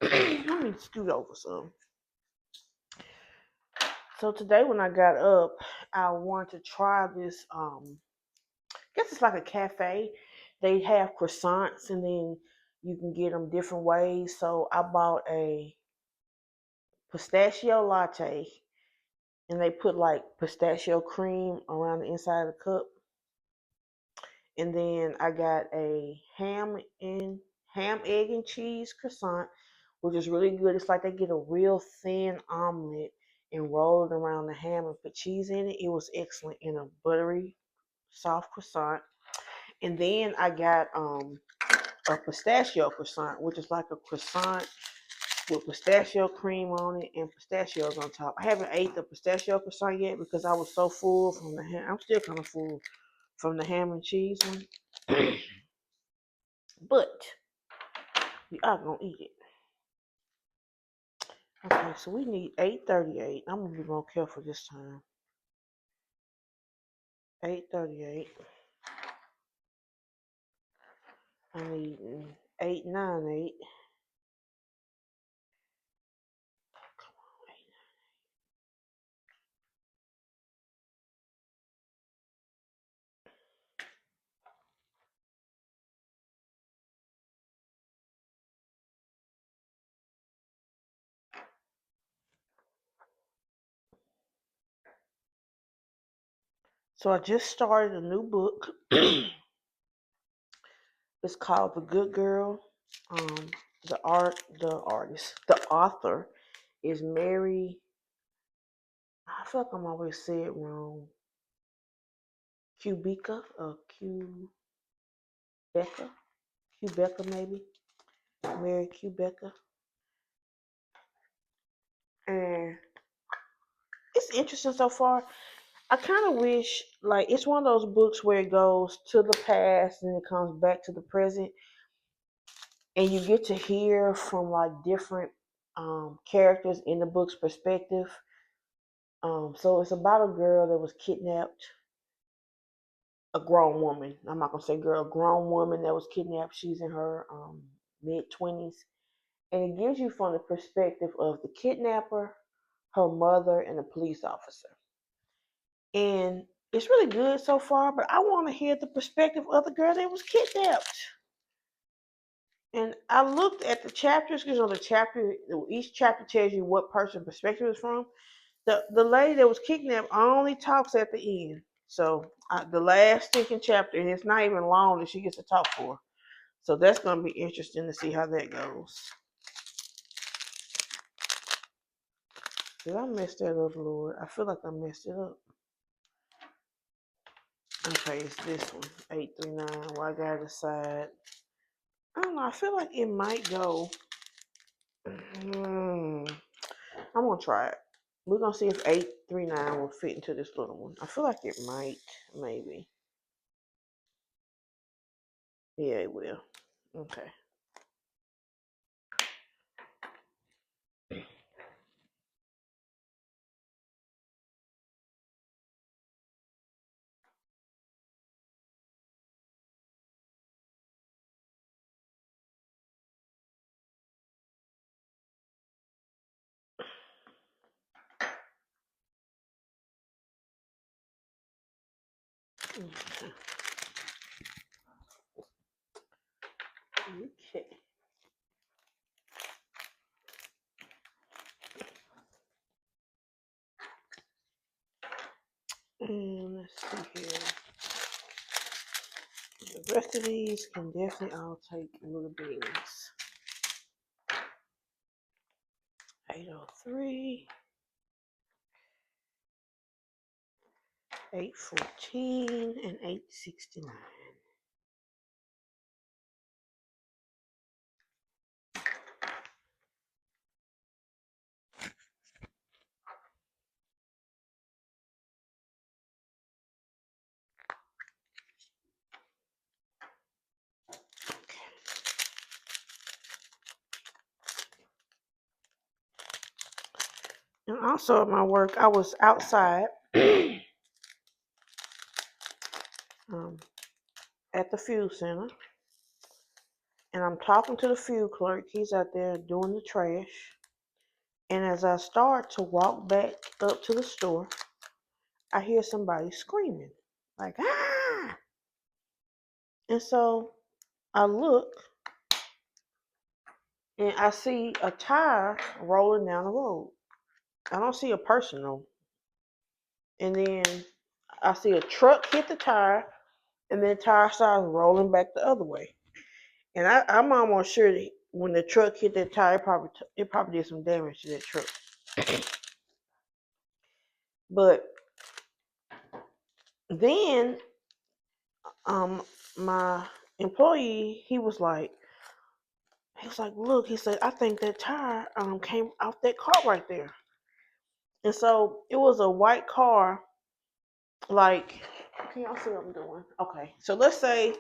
A: bad too. Let me scoot over some. So today when I got up, I wanted to try this I guess it's like a cafe. They have croissants and then you can get them different ways. So I bought a pistachio latte and they put like pistachio cream around the inside of the cup. And then I got a ham, egg, and cheese croissant, which is really good. It's like they get a real thin omelet and roll it around the ham and put cheese in it. It was excellent in a buttery, soft croissant. And then I got a pistachio croissant, which is like a croissant with pistachio cream on it and pistachios on top. I haven't ate the pistachio croissant yet because I was so full from the ham. I'm still kind of full from the ham and cheese one, but we are gonna eat it. Okay, so we need 838. I'm gonna be more careful this time. 838. I need 898. So I just started a new book. It's called The Good Girl. Um, the author is Mary. I feel like I'm always say it wrong. Kubica or Kubica maybe. Mary Kubica, and it's interesting so far. I kind of wish, like, it's one of those books where it goes to the past and it comes back to the present, and you get to hear from like different characters in the book's perspective. So it's about a girl that was kidnapped, a grown woman. I'm not gonna say girl, a grown woman that was kidnapped. She's in her mid 20s, and it gives you from the perspective of the kidnapper, her mother, and a police officer. And it's really good so far, but I want to hear the perspective of the girl that was kidnapped. And I looked at the chapters because each chapter tells you what person's perspective is from. The lady that was kidnapped only talks at the end. So the last stinking chapter, and it's not even long that she gets to talk for. So that's going to be interesting to see how that goes. Did I mess that up, Lord? I feel like I messed it up. Okay, it's this one, 839. Well, I got to decide. I don't know. I feel like it might go. I'm gonna try it. We're gonna see if 839 will fit into this little one. I feel like it might, maybe. Yeah, it will. Okay. Okay. And let's see here. The rest of these can definitely all take little beans. 803, 814, and 869. Also at my work, I was outside at the fuel center, and I'm talking to the fuel clerk. He's out there doing the trash. And as I start to walk back up to the store, I hear somebody screaming, like, ah! And so I look and I see a tire rolling down the road. I don't see a person though. And then I see a truck hit the tire, and then the tire starts rolling back the other way. And I'm almost sure that when the truck hit that tire, it probably did some damage to that truck. But then my employee, he was like, look, he said, I think that tire came off that car right there. And so it was a white car, like, can y'all see what I'm doing? Okay, so let's say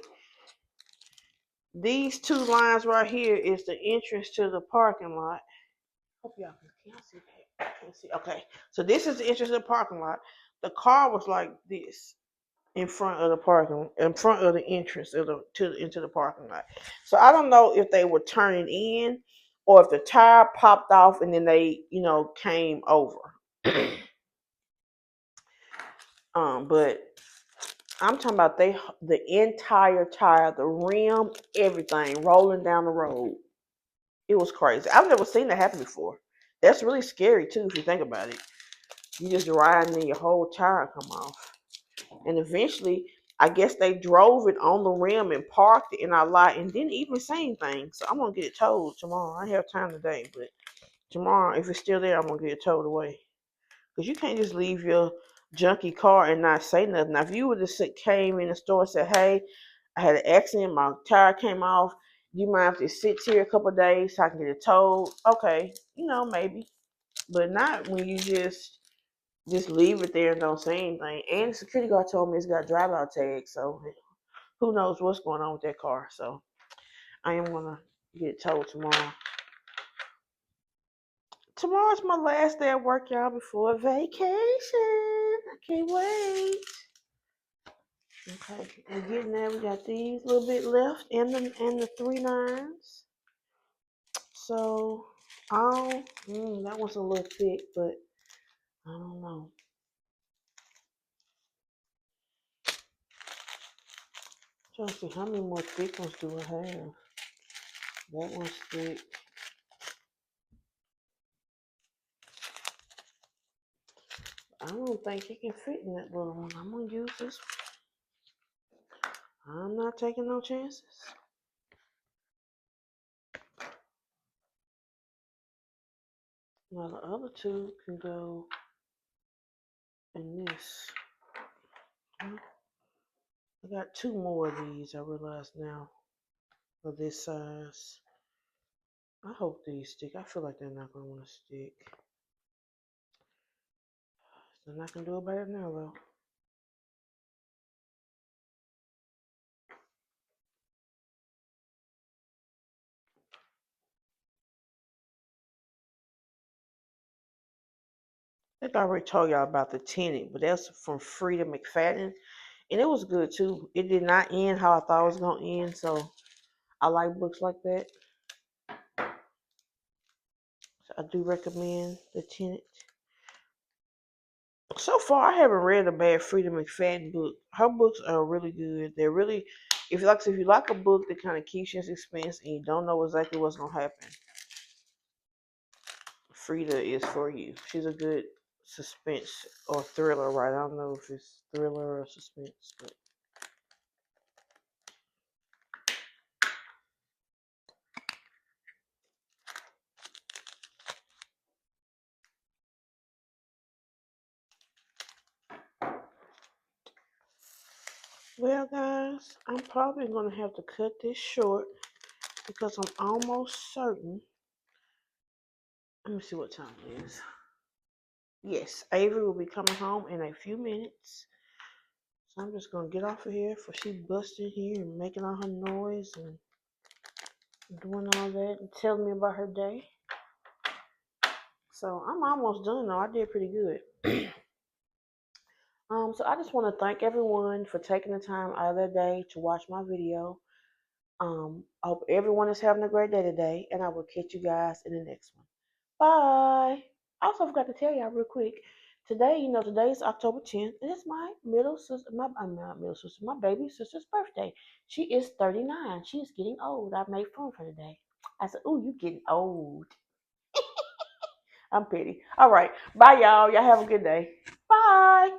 A: these two lines right here is the entrance to the parking lot. Hope y'all can y'all see that? I can't see. Okay, so this is the entrance to the parking lot. The car was like this in front of the entrance into the parking lot. So I don't know if they were turning in or if the tire popped off and then they, came over. But I'm talking about the entire tire, the rim, everything rolling down the road. It was crazy. I've never seen that happen before. That's really scary too if you think about it. You just riding and your whole tire come off. And eventually, I guess they drove it on the rim and parked it in our lot and didn't even say anything. So I'm gonna get it towed tomorrow. I have time today, but tomorrow, if it's still there, I'm gonna get it towed away. Because you can't just leave your junky car and not say nothing. Now, if you would have came in the store and said, "Hey, I had an accident, my tire came off. You might have to sit here a couple of days so I can get it towed." Okay, maybe, but not when you just leave it there and don't say anything. And the security guard told me it's got a drive-out tag, so who knows what's going on with that car. So I am gonna get it towed tomorrow. Tomorrow's my last day at work, y'all, before vacation. I can't wait. Okay, and getting there, we got these little bit left and the 3 9s. So that one's a little thick, but I don't know. Trying to see how many more thick ones do I have. That one's thick. I don't think it can fit in that little one. I'm gonna use this one. I'm not taking no chances. Now the other two can go in this. I got 2 more of these, I realize now, of this size. I hope these stick. I feel like they're not gonna want to stick. They're not gonna do it better now though. I think I already told y'all about the Tenant, but that's from Freda McFadden, and it was good too. It did not end how I thought it was gonna end, so I like books like that. So I do recommend the Tenant. So far, I haven't read a bad Freda McFadden book. Her books are really good. They're really, if you like a book that kind of keeps you in suspense and you don't know exactly what's gonna happen, Freda is for you. She's a good suspense or thriller, right? I don't know if it's thriller or suspense, but well, guys, I'm probably gonna have to cut this short because I'm almost certain. Let me see what time it is. Yes, Avery will be coming home in a few minutes. So I'm just gonna get off of here for she busting here and making all her noise and doing all that and telling me about her day. So So I'm almost done though. I did pretty good. So I just want to thank everyone for taking the time out of their day to watch my video. I hope everyone is having a great day today, and I will catch you guys in the next one. Bye. I also forgot to tell y'all real quick. Today, today is October 10th, and it's my middle sister, not middle sister, my baby sister's birthday. She is 39. She is getting old. I made fun of her today. I said, "Ooh, you getting old." I'm petty. All right. Bye, y'all. Y'all have a good day. Bye.